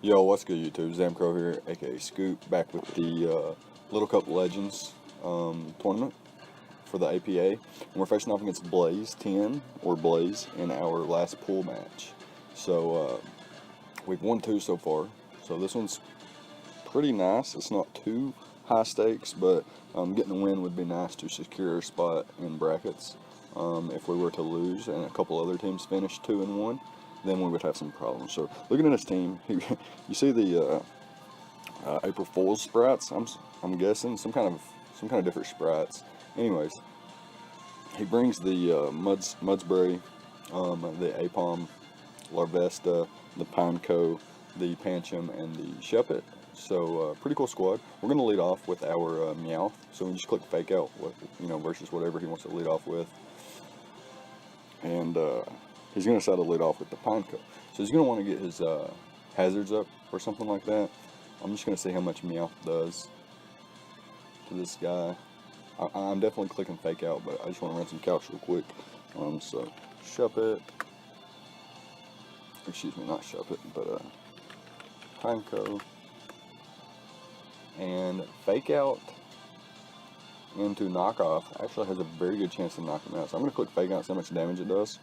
Yo, what's good, YouTube? ZAMCRO here, aka Scoop, back with the Little Cup Legends tournament for the APA. And we're facing off against B1aze 10, or B1aze, in our last pool match. So, we've won 2 so far. So this one's pretty nice. It's not too high stakes, but getting a win would be nice to secure a spot in brackets. If we were to lose and a couple other teams finish 2-1, then we would have some problems. So looking at his team, you see the April Fool's sprites. I'm guessing some kind of different sprites. Anyways, he brings the Mudsbury, the Apom, Larvesta, the Pineco, the Pancham, and the Shepherd. So pretty cool squad. We're gonna lead off with our Meowth. So we just click fake out, versus whatever he wants to lead off with, and he's gonna decide to lead off with the Pineco. So he's gonna want to get his hazards up or something like that. I'm just gonna see how much Meowth does to this guy. I'm definitely clicking fake out, but I just want to run some calcs real quick. So Shepherd, excuse me, not Shepherd, but Pineco. And fake out into knockoff actually has a very good chance to knock him out. So I'm going to click fake out, see how much damage it does.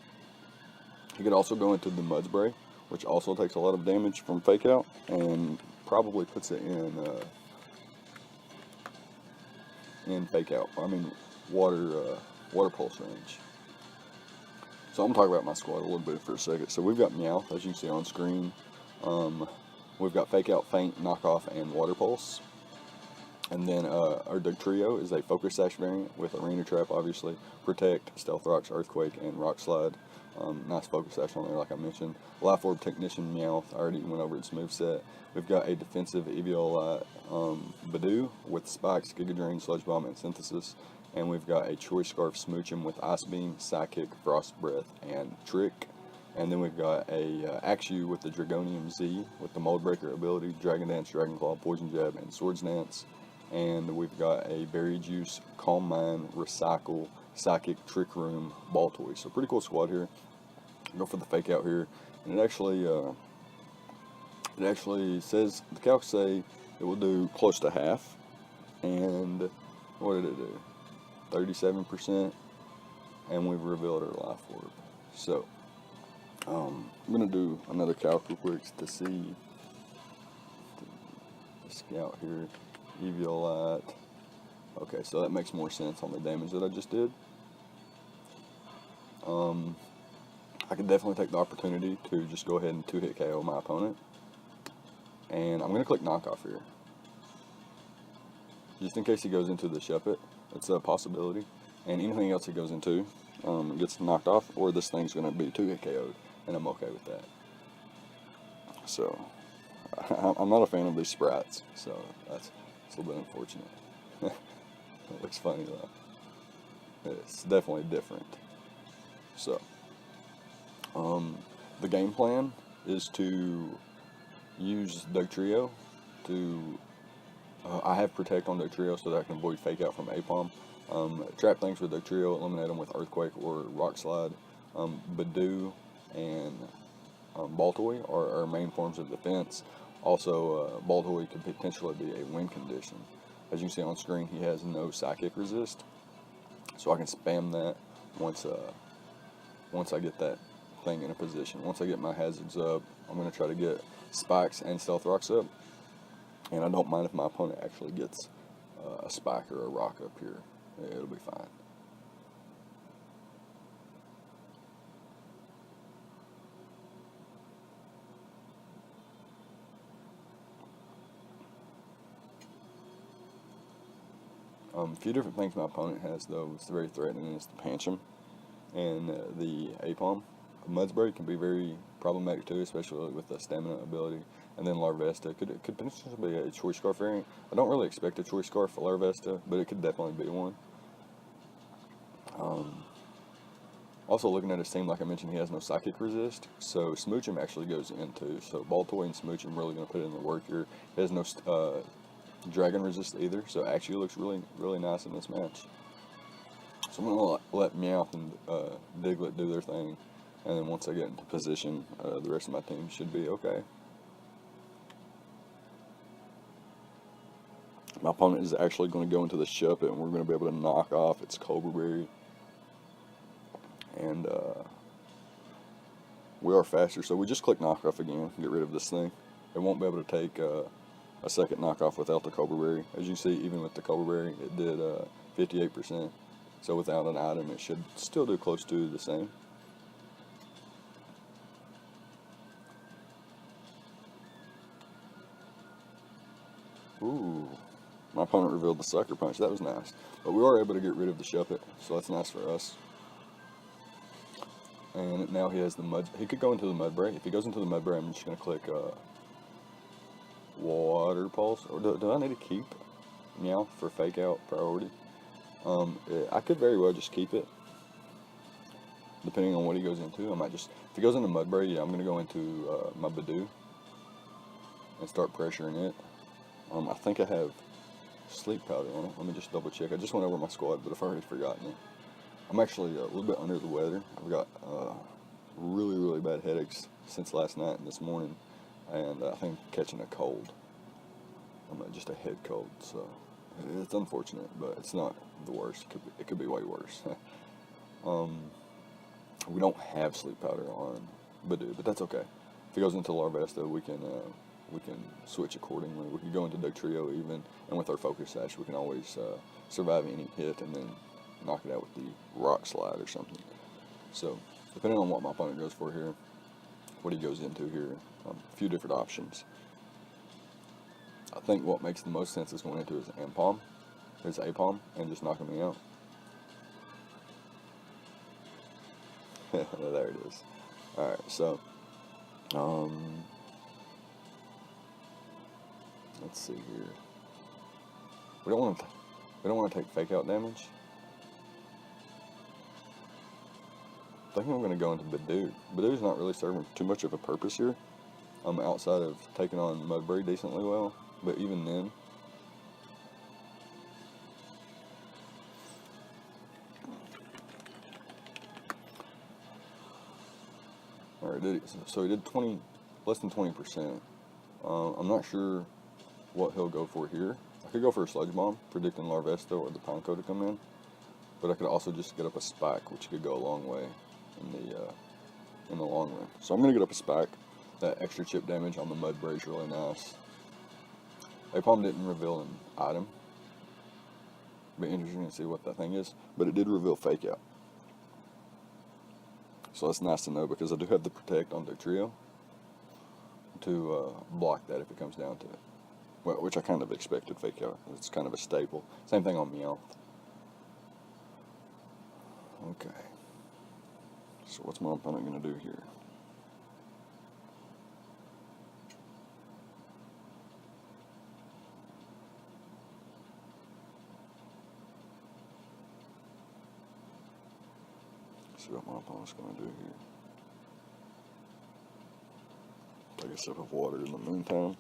He could also go into the Mudsbury, which also takes a lot of damage from fake out, and probably puts it in fake out. I mean, water pulse range. So I'm going to talk about my squad a little bit for a second. So we've got Meowth, as you can see on screen. We've got fake out, feint, knockoff, and water pulse. And then our Dugtrio is a Focus Sash variant with Arena Trap, obviously, Protect, Stealth Rocks, Earthquake, and Rock Slide. Nice Focus Sash on there, like I mentioned. Life Orb Technician Meowth, I already went over its moveset. We've got a defensive Eviolite B1aze with Spikes, Giga Drain, Sludge Bomb, and Synthesis. And we've got a Choice Scarf Smoochum with Ice Beam, Psychic, Frost Breath, and Trick. And then we've got a Axew with the Dragonium Z with the Mold Breaker ability, Dragon Dance, Dragon Claw, Poison Jab, and Swords Dance. And we've got a Berry Juice, Calm Mind, Recycle, Psychic, Trick Room, Ball Toy. So pretty cool squad here. Go for the fake out here, and it actually says, the calcs say it will do close to half. And what did it do? 37%. And we've revealed our Life Orb. So I'm gonna do another calc real quick to see the scout here. Eviolite. Okay, so that makes more sense on the damage that I just did. I could definitely take the opportunity to just go ahead and 2-hit KO my opponent. And I'm going to click knockoff here, just in case he goes into the Shepherd. It's a possibility. And anything else he goes into gets knocked off, or this thing's going to be 2-hit KO'd, and I'm okay with that. So I'm not a fan of these sprites, so that's a little bit unfortunate. It looks funny though. It's definitely different. So the game plan is to use Dugtrio to I have Protect on Dugtrio so that I can avoid fake out from Apom. Trap things with Dugtrio, eliminate them with Earthquake or Rock Slide. B1aze and Ball Toy are our main forms of defense. Also, Ball Toy could potentially be a win condition. As you can see on screen, he has no Psychic resist, so I can spam that once I get that thing in a position. Once I get my hazards up, I'm going to try to get Spikes and Stealth Rocks up, and I don't mind if my opponent actually gets a Spike or a Rock up here. It'll be fine. A few different things my opponent has, though, it's very threatening, is the Pancham and the Apom. Mudsbury can be very problematic too, especially with the stamina ability. And then Larvesta could potentially be a Choice Scarf variant. I don't really expect a Choice Scarf for Larvesta, but it could definitely be one. Also, looking at his team, like I mentioned, he has no Psychic resist, so Smoochum actually goes into. So Ball Toy and Smoochum really going to put in the work here. He has no Dragon resist either, so actually looks really nice in this match. So I'm going to let Meowth and Diglett do their thing, and then once I get into position, the rest of my team should be okay. My opponent is actually going to go into the Shuppet, and we're going to be able to knock off its Cobra Berry. And we are faster, so we just click knock off again, get rid of this thing. It won't be able to take a second knockoff without the Cobra Berry. As you see, even with the Cobra Berry, it did 58%. So without an item, it should still do close to the same. Ooh, my opponent revealed the Sucker Punch. That was nice. But we were able to get rid of the Shuppet, so that's nice for us. And now he has the Mud. He could go into the Mudbray. If he goes into the Mudbray, I'm just going to click Water Pulse. Or do I need to keep Meow for Fake Out priority? I could very well just keep it, depending on what he goes into. I might just, if he goes into Mudbray, yeah, I'm going to go into my Badoo and start pressuring it. I think I have Sleep Powder on it. Let me just double check. I just went over my squad, but I've already forgotten it. I'm actually a little bit under the weather. I've got really, really bad headaches since last night and this morning, and I think catching a cold. Just a head cold, so it's unfortunate, but it's not the worst. It could be way worse. We don't have Sleep Powder on Badoo, but that's okay. If he goes into Larvesta, we can switch accordingly. We can go into Dugtrio even, and with our Focus Sash, we can always survive any hit and then knock it out with the Rock Slide or something. So, depending on what my opponent goes for here, what he goes into here, a few different options. I think what makes the most sense is going into his Ampalm, his Apalm, and just knocking me out. There it is. Alright, so, let's see here. We don't want to take Fake Out damage. I think I'm going to go into Badoo. Badoo's not really serving too much of a purpose here. Outside of taking on Mudbray decently well, but even then. Alright, so he did less than 20%. I'm not sure what he'll go for here. I could go for a Sludge Bomb, predicting Larvesta or the Pineco to come in, but I could also just get up a Spike, which could go a long way in the long run. So I'm going to get up a Spike. That extra chip damage on the Mudbray is really nice. Apalm didn't reveal an item. Be interesting to see what that thing is, but it did reveal Fake Out. So that's nice to know, because I do have the Protect on Dugtrio to block that if it comes down to it. Well, which I kind of expected Fake Out. It's kind of a staple. Same thing on Meowth. Okay. So what's my opponent going to do here? Let's see what my opponent's going to do here. Take a sip of water in the meantime.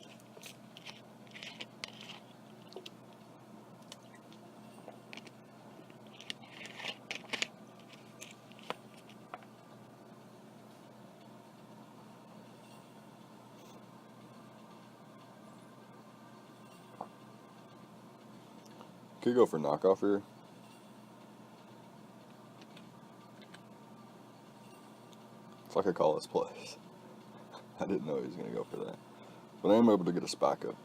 Could go for knockoff here. It's like a call this plays. I didn't know he was going to go for that. But I am able to get a Spike up.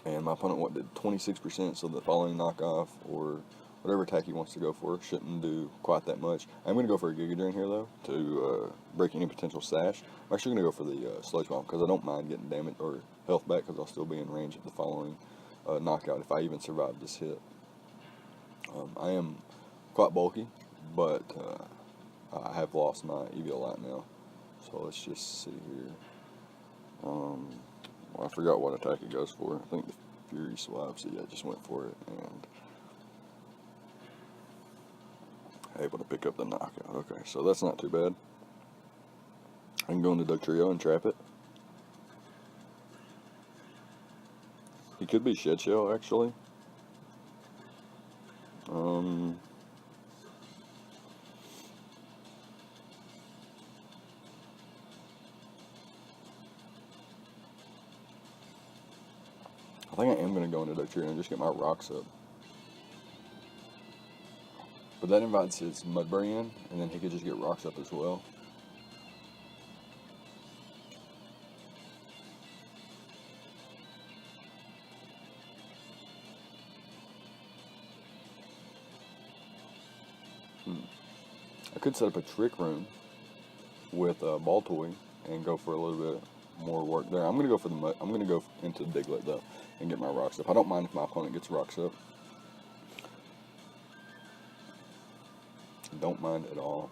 And my opponent did 26%, so the following knockoff or whatever attack he wants to go for shouldn't do quite that much. I'm going to go for a Giga Drain here, though, to break any potential sash. I'm actually going to go for the Sludge Bomb, because I don't mind getting damage or health back, because I'll still be in range of the following knockout if I even survive this hit. I am quite bulky, but I have lost my EV a lot now. So let's just see here. Well, I forgot what attack it goes for. I think the Fury Swipes. Yeah, I just went for it and able to pick up the knockout. Okay, so that's not too bad. I can go into Dugtrio and trap it. He could be Shed Shell, actually. I think I am going to go into Dutch and just get my rocks up. But that invites his Mudbury in, and then he could just get rocks up as well. I could set up a trick room with a ball toy and go for a little bit more work there. I'm gonna go for the mud. I'm gonna go into the diglet though and get my rocks up. I don't mind if my opponent gets rocks up. Don't mind at all.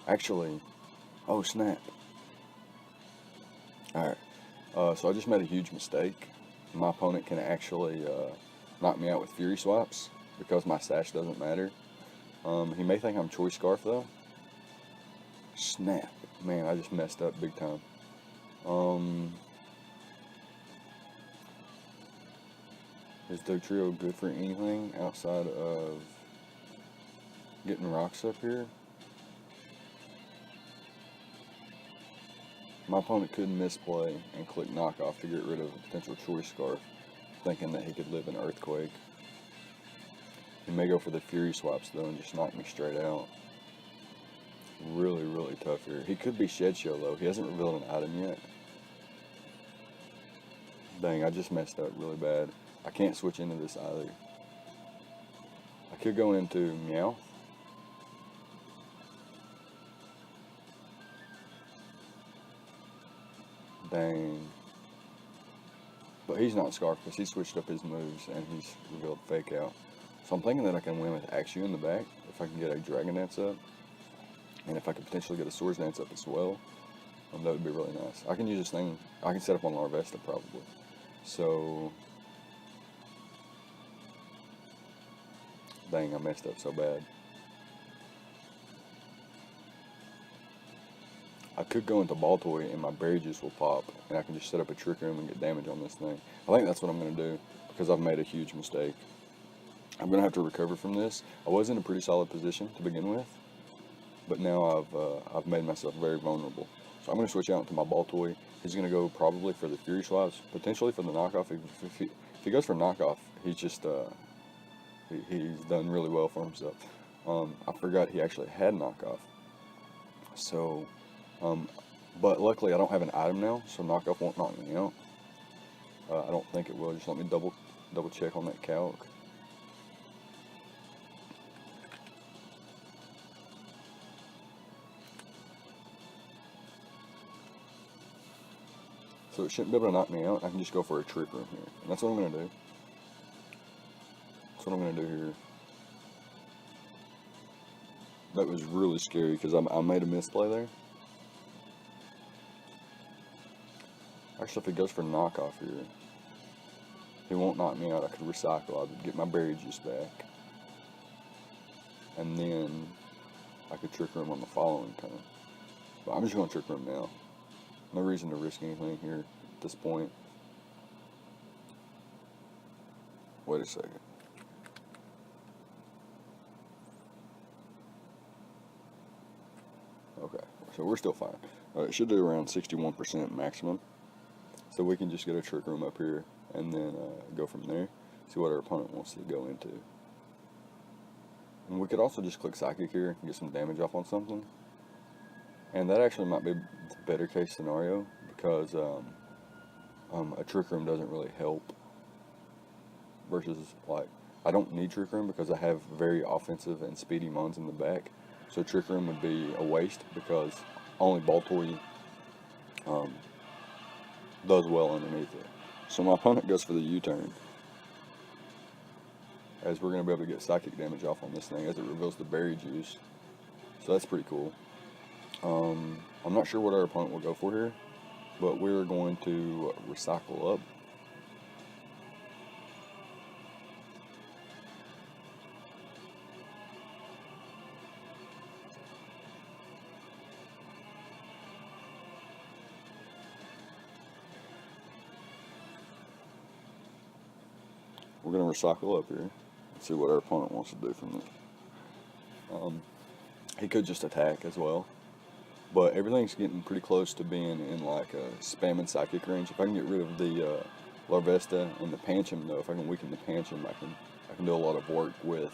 Actually, oh snap. Alright, so I just made a huge mistake. My opponent can actually knock me out with Fury Swaps because my sash doesn't matter. He may think I'm Choice Scarf though. Snap. Man, I just messed up big time. Is the trio good for anything outside of getting rocks up here? My opponent could misplay and click knockoff to get rid of a potential Choice Scarf, thinking that he could live in Earthquake. He may go for the Fury Swaps though and just knock me straight out. Really, really tough here. He could be Shed Shell though. He hasn't revealed an item yet. Dang, I just messed up really bad. I can't switch into this either. I could go into Meowth. Dang. But he's not Scarf because he switched up his moves and he's revealed Fake Out. So I'm thinking that I can win with Axew in the back if I can get a Dragon Dance up. And if I could potentially get a Swords Dance up as well, that would be really nice. I can use this thing, I can set up on Larvesta probably. So, dang, I messed up so bad. I could go into Ball Toy and my Berry Juice will pop, and I can just set up a Trick Room and get damage on this thing. I think that's what I'm going to do, because I've made a huge mistake. I'm going to have to recover from this. I was in a pretty solid position to begin with, but now I've made myself very vulnerable. So I'm going to switch out to my Ball Toy. He's going to go probably for the Fury Swaps, potentially for the knockoff. If he goes for knockoff, he's just he's done really well for himself. I forgot he actually had knockoff. So, but luckily I don't have an item now, so knockoff won't knock me out. I don't think it will. Just let me double check on that calc. So it shouldn't be able to knock me out. I can just go for a Trick Room here. And that's what I'm going to do. That's what I'm going to do here. That was really scary because I made a misplay there. Actually, if he goes for knockoff here, he won't knock me out. I could recycle. I would get my Berry Juice back. And then I could Trick Room on the following turn. But I'm just going to Trick Room now. No reason to risk anything here at this point. Wait a second. Okay, so we're still fine. It should do around 61% maximum. So we can just get a Trick Room up here and then go from there. See what our opponent wants to go into. And we could also just click Psychic here and get some damage off on something. And that actually might be the better case scenario because a Trick Room doesn't really help. Versus, like, I don't need Trick Room because I have very offensive and speedy Mons in the back. So Trick Room would be a waste because only Ball Toy does well underneath it. So my opponent goes for the U-turn, as we're going to be able to get psychic damage off on this thing as it reveals the Berry Juice. So that's pretty cool. I'm not sure what our opponent will go for here, but we're going to recycle up. We're going to recycle up here and see what our opponent wants to do from this. He could just attack as well. But everything's getting pretty close to being in like a spam and psychic range. If I can get rid of the Larvesta and the Pancham, though, if I can weaken the Pancham, I can do a lot of work with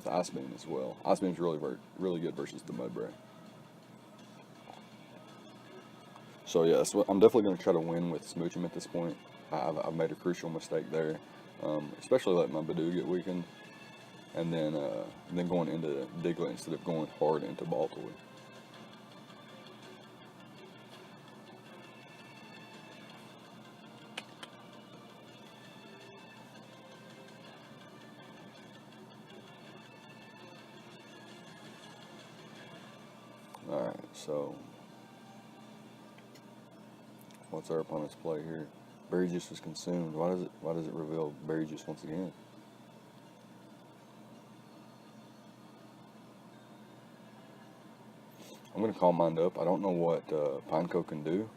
Ice Beam as well. Ice Beam's really good versus the Mudbray. So yeah, I'm definitely going to try to win with Smooch him at this point. I've made a crucial mistake there, especially letting my Badoo get weakened, and then going into Diglett instead of going hard into Baltoy. Alright, so what's our opponent's play here? Berry Juice was consumed. Why does it reveal Berry Juice once again? I'm gonna call mine up. I don't know what Pineco can do,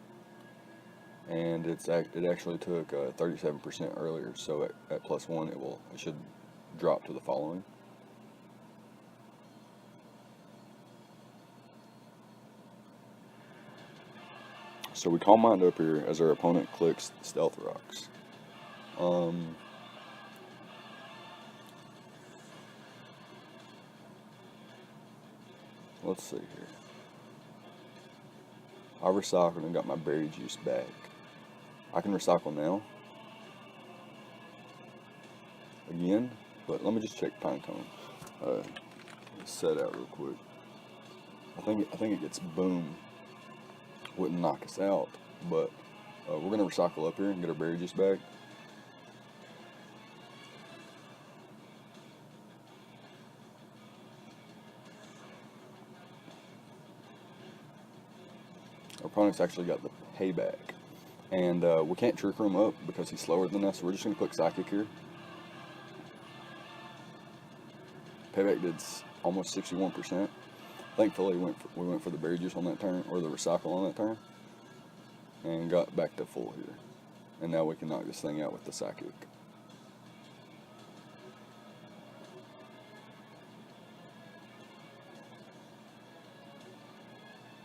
and it actually took 37% earlier. So at +1, it should drop to the following. So we call mine up here as our opponent clicks Stealth Rocks. Let's see here. I recycled and got my Berry Juice back. I can recycle now. Again, but let me just check Pinecone. Set out real quick. I think it gets Boom. Wouldn't knock us out, but we're gonna recycle up here and get our Berry Juice back. Our opponent's actually got the Payback, and we can't Trick Room up because he's slower than us, so we're just gonna click Psychic here. Payback did almost 61%. Thankfully, we went for the Berry Juice on that turn, or the Recycle on that turn, and got back to full here. And now we can knock this thing out with the Psychic.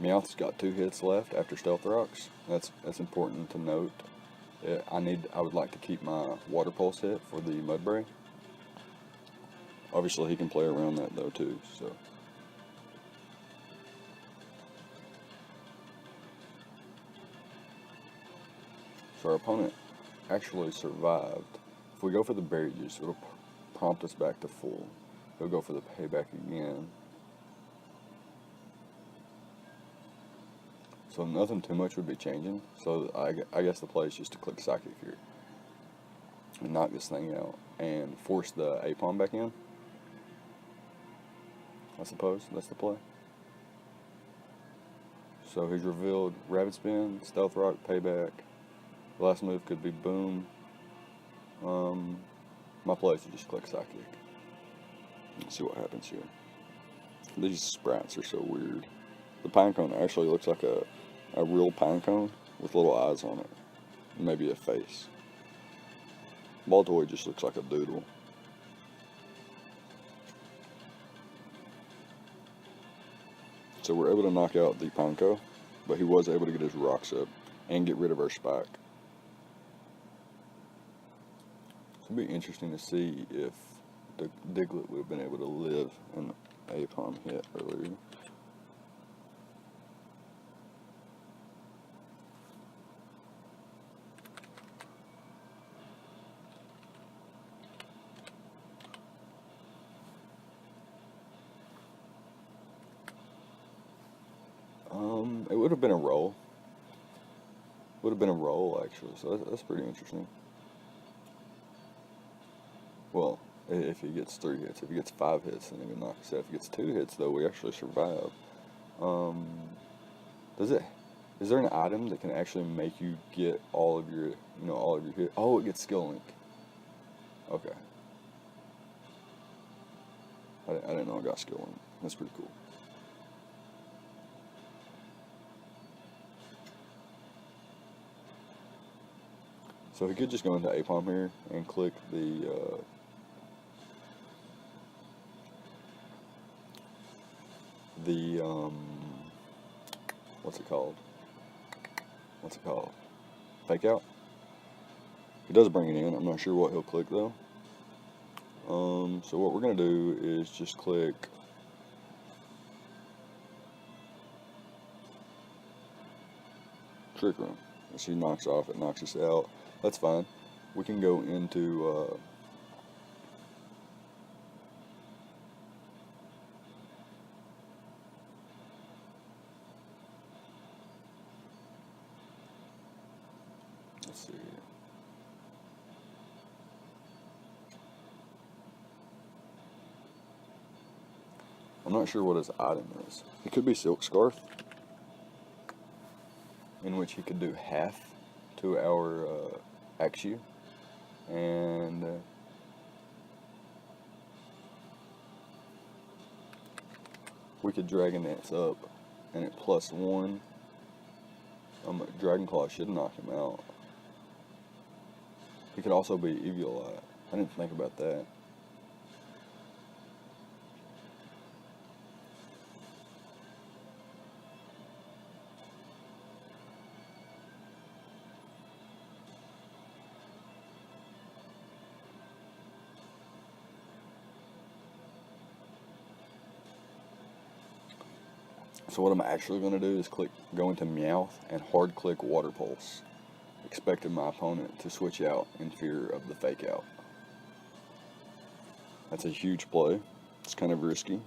Meowth's got 2 hits left after Stealth Rocks. That's important to note. I would like to keep my Water Pulse hit for the Mudbray. Obviously, he can play around that though too. So our opponent actually survived. If we go for the Berry Juice, it'll prompt us back to full. He'll go for the Payback again. So nothing too much would be changing. So I guess the play is just to click Psychic here and knock this thing out and force the A-Palm back in. I suppose that's the play. So he's revealed Rabbit Spin, Stealth Rock, Payback. The last move could be Boom. My play is to just click Psychic. Let's see what happens here. These sprites are so weird. The Pinecone actually looks like a real Pinecone with little eyes on it. Maybe a face. Baltoy just looks like a doodle. So we're able to knock out the Pineco, but he was able to get his rocks up and get rid of our Spike. It'll be interesting to see if the Diglett would have been able to live an A-Palm hit earlier. It would have been a roll. Would have been a roll, actually, so that's pretty interesting. Well, if he gets 3 hits. If he gets 5 hits, then he would knock us out. If he gets 2 hits, though, we actually survive. Is there an item that can actually make you get all of your hits? Oh, it gets Skill Link. Okay. I didn't know I got Skill Link. That's pretty cool. So he could just go into A-Palm here and click the the, what's it called? Fake out. He does bring it in. I'm not sure what he'll click though. So what we're going to do is just click Trick Room. As he knocks off, it knocks us out. That's fine. We can go into let's see. I'm not sure what his item is. It could be Silk Scarf, in which he could do half to our Axu, and we could Dragon Dance up, and at +1, Dragon Claw should knock him out. He could also be Eviolite. I didn't think about that. So what I'm actually going to do is go into Meowth and hard click Water Pulse, expecting my opponent to switch out in fear of the fake out. That's a huge play. It's kind of risky.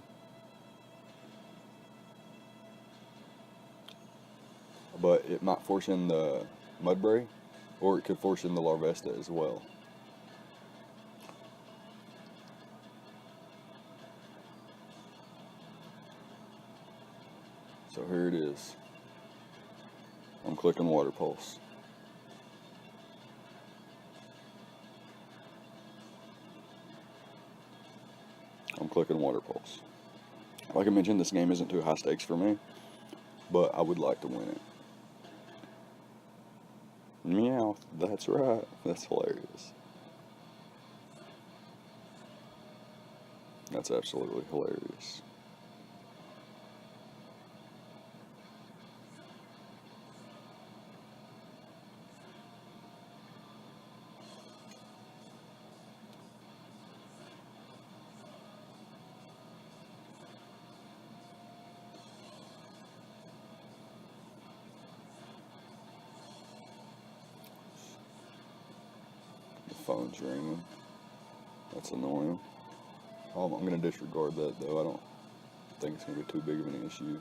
But it might force in the Mudbray, or it could force in the Larvesta as well. So here it is. I'm clicking Water Pulse. I'm clicking Water Pulse. Like I mentioned, this game isn't too high stakes for me, but I would like to win it. Meow, that's right. That's hilarious. That's absolutely hilarious. Phone's ringing. That's annoying. I'm going to disregard that though. I don't think it's going to be too big of an issue.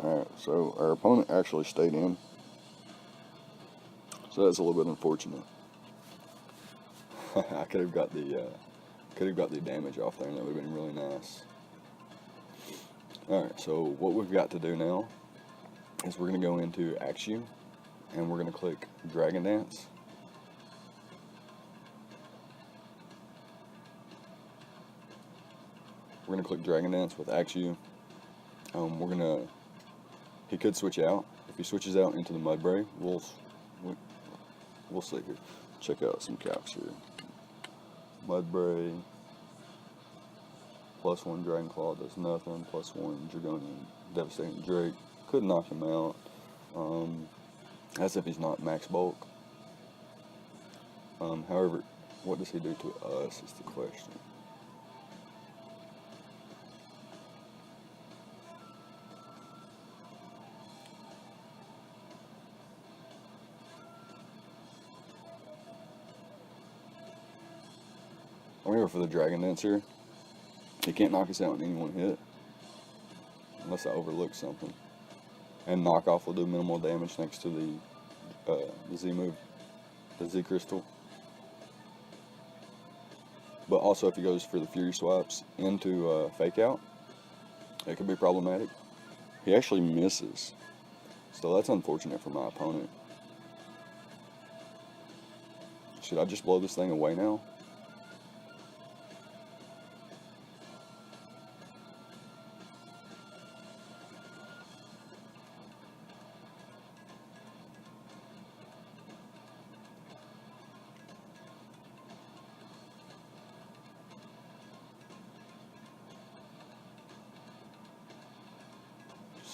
Alright, so our opponent actually stayed in. So that's a little bit unfortunate. I could have got the damage off there, and that would have been really nice. Alright, so what we've got to do now is we're going to go into Axu, and we're going to click Dragon Dance. We're going to click Dragon Dance with Axu. He could switch out. If he switches out into the Mudbray, we'll see here. Check out some calcs here. Mudbray, +1 Dragon Claw does nothing, +1 Dragonian Devastating Drake, could knock him out, as if he's not max bulk. However, what does he do to us is the question. I'm going to go for the Dragon Dancer. He can't knock us out in any one hit, unless I overlook something. And knockoff will do minimal damage next to the Z move, the Z crystal. But also, if he goes for the Fury Swaps into fake out, it could be problematic. He actually misses, so that's unfortunate for my opponent. Should I just blow this thing away now?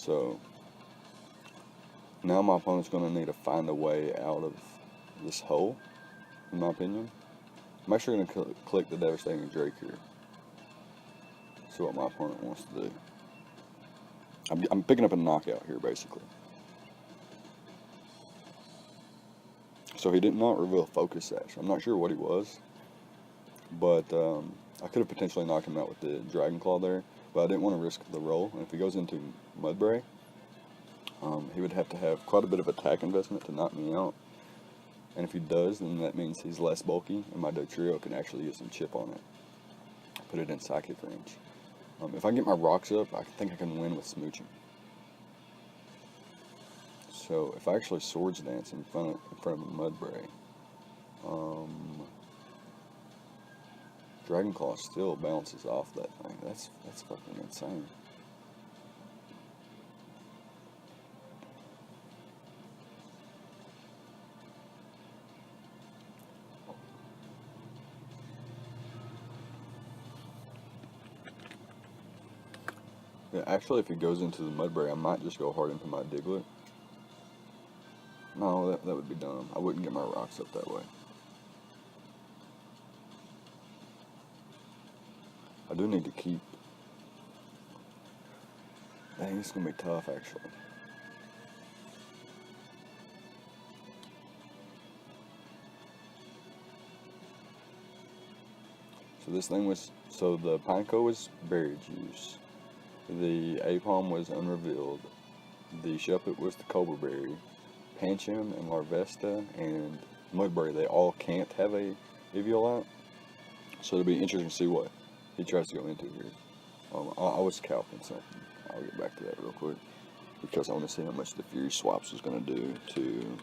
So now my opponent's going to need to find a way out of this hole, in my opinion. I'm actually going to click the Devastating Drake here. See what my opponent wants to do. I'm picking up a knockout here, basically. So he did not reveal Focus Sash. I'm not sure what he was, but I could have potentially knocked him out with the Dragon Claw there, but I didn't want to risk the roll. And if he goes into Mudbray, he would have to have quite a bit of attack investment to knock me out. And if he does, then that means he's less bulky, and my Dotrio can actually use some chip on it. Put it in Psychic range. If I get my rocks up, I think I can win with smooching. So if I actually Swords Dance in front of a Mudbray, Dragon Claw still bounces off that thing. That's fucking insane. Yeah, actually, if he goes into the Mudbray, I might just go hard into my Diglett. No, that would be dumb. I wouldn't get my rocks up that way. I do need to keep... Dang, this is going to be tough, actually. So this thing was... So the Pineco was Berry Juice. The Apom was Unrevealed. The Shuppet was the Cobra Berry. Pancham and Larvesta and Mudbray, they all can't have a Eviolite. So it'll be interesting to see what he tries to go into here. I was calculating something. I'll get back to that real quick, because I want to see how much the Fury Swaps is going to do to...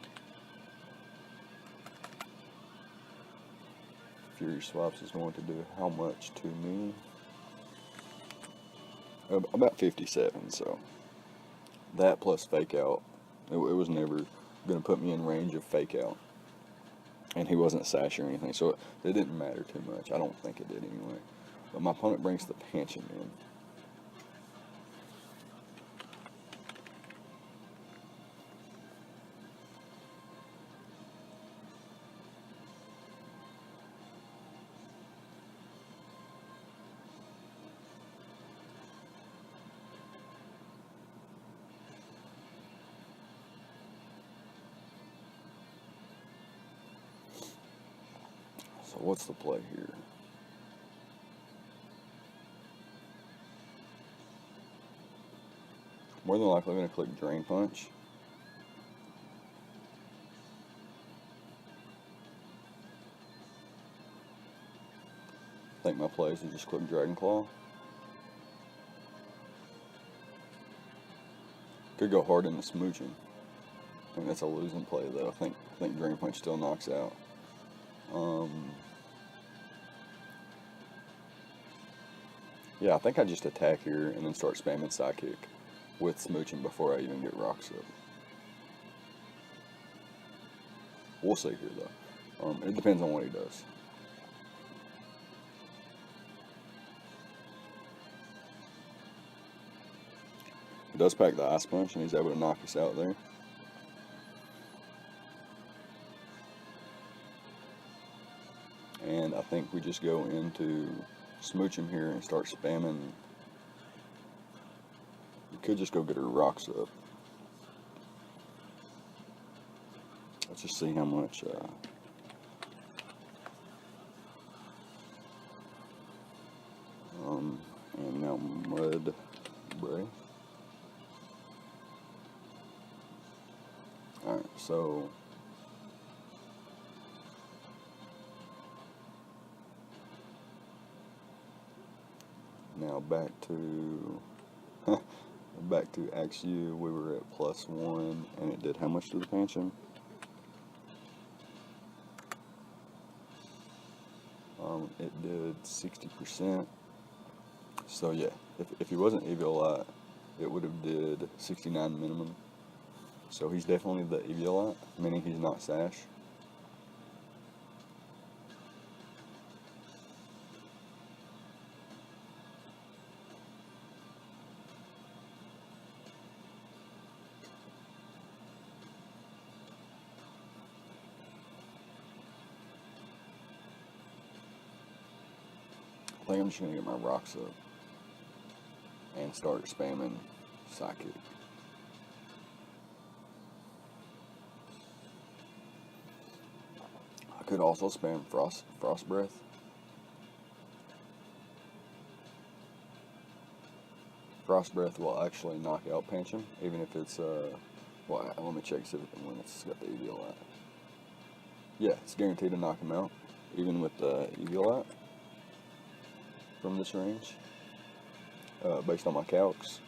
Fury Swaps is going to do how much to me? About 57, so... That plus Fake Out. It was never going to put me in range of Fake Out. And he wasn't Sash or anything, so it didn't matter too much. I don't think it did anyway. But my opponent brings the Pancham in. So what's the play here? More than likely I'm going to click Drain Punch. I think my play is to just click Dragon Claw. Could go hard into Smooching. I think that's a losing play though. I think Drain Punch still knocks out. Yeah, I think I just attack here and then start spamming Psychic with Smooching before I even get rocks up. We'll see here though. It depends on what he does. He does pack the Ice Punch and he's able to knock us out there. And I think we just go into Smooch him here and start spamming. We could just go get her rocks up. Let's just see how much and now Mudbray. Alright, so now back to XU. We were at +1 and it did how much to the Pancham? It did 60%. So yeah, if he wasn't Eviolite, it would have did 69 minimum. So he's definitely the Eviolite, meaning he's not Sash. think I'm just going to get my rocks up and start spamming Psychic. I could also spam Frost Breath. Frost Breath will actually knock out Pancham, even if it's, well, let me check, see when it's got the EV light. Yeah, it's guaranteed to knock him out, even with the EV light from this range, based on my calcs.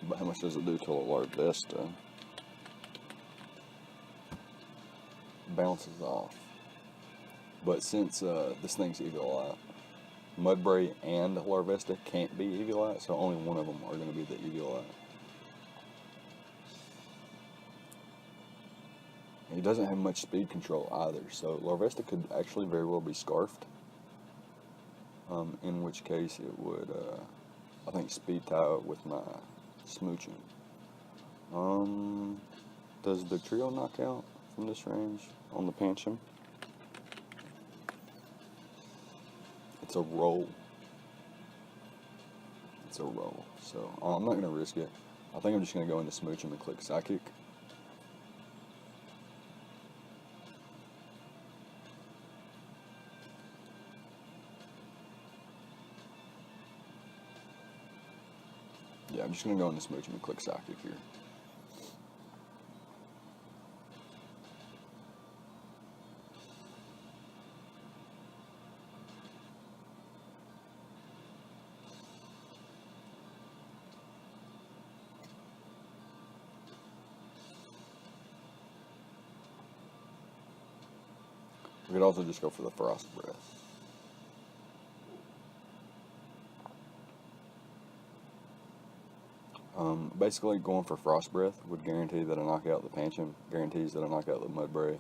But how much does it do to a large Vesta? Bounces off. But since this thing's EV light, Mudbray and Larvesta can't be EV light, so only one of them are going to be the EV light. He doesn't have much speed control either, so Larvesta could actually very well be scarfed. In which case it would, I think, speed tie with my smooching. Does the trio knock out from this range on the Pancham? It's a roll. It's a roll. So I'm not going to risk it. I think I'm just going to go into smooch him and click Psychic. Yeah, I'm just going to go into smooch him and click Psychic here. We could also just go for the Frost Breath. Basically, going for Frost Breath would guarantee that I knock out the Pancham, guarantees that I knock out the Mudbray,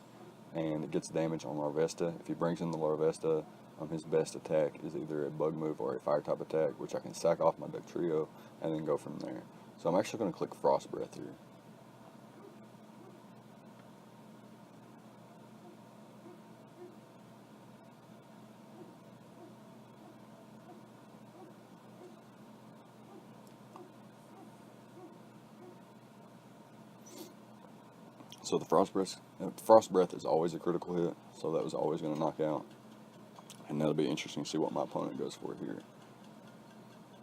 and it gets damage on Larvesta. If he brings in the Larvesta, his best attack is either a bug move or a fire type attack, which I can sack off my Duck Trio and then go from there. So I'm actually going to click Frost Breath here. So the Frost Breath is always a critical hit, so that was always going to knock out. And that'll be interesting to see what my opponent goes for here.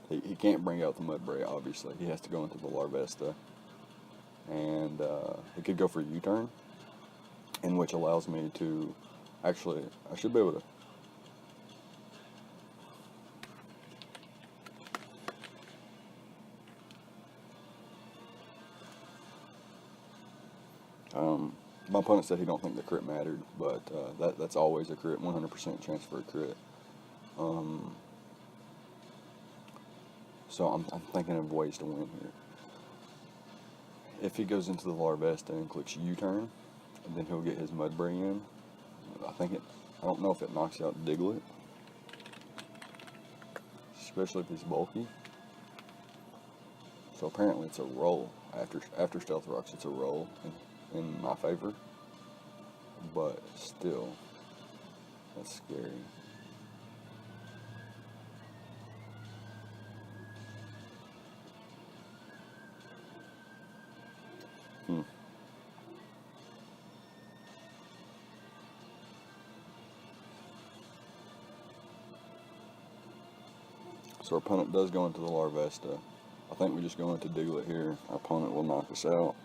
He can't bring out the Mudbray, obviously. He has to go into the Larvesta. And he could go for U-turn, in which allows me to, actually, I should be able to, my opponent said he don't think the crit mattered, but that's always a crit, 100% chance for a crit. So I'm thinking of ways to win here. If he goes into the Larvesta and clicks U-turn, then he'll get his Mudbray in. I don't know if it knocks out Diglett, especially if he's bulky. So apparently it's a roll. After Stealth Rocks, it's a roll in my favor. But still, that's scary. So our opponent does go into the Larvesta. I think we just go into Diglett here. Our opponent will knock us out.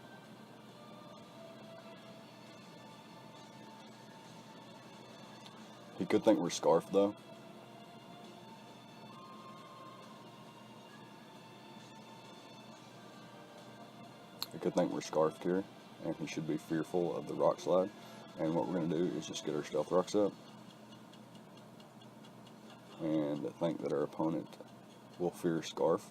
He could think we're Scarfed though. He could think we're Scarfed here, and he should be fearful of the Rock Slide. And what we're going to do is just get our Stealth Rocks up and think that our opponent will fear Scarf.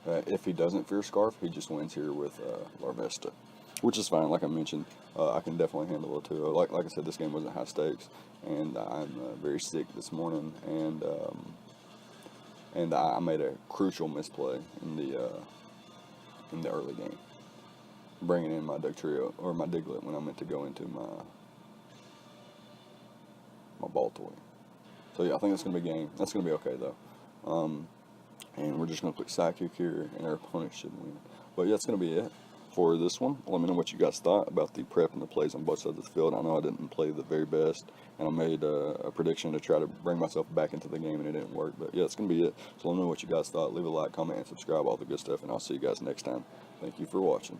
If he doesn't fear Scarf, he just wins here with Larvesta, which is fine. Like I mentioned, I can definitely handle it too. Like I said, this game wasn't high stakes, and I'm very sick this morning, and I made a crucial misplay in the early game, bringing in my Duck Trio or my Diglett when I meant to go into my ball toy. So yeah, I think that's going to be game. That's going to be okay though. And we're just going to click sidekick here, and our opponent should win. But yeah, that's going to be it for this one. Let me know what you guys thought about the prep and the plays on both sides of the field. I know I didn't play the very best, and I made a prediction to try to bring myself back into the game, and it didn't work. But yeah, it's going to be it. So let me know what you guys thought. Leave a like, comment, and subscribe, all the good stuff, and I'll see you guys next time. Thank you for watching.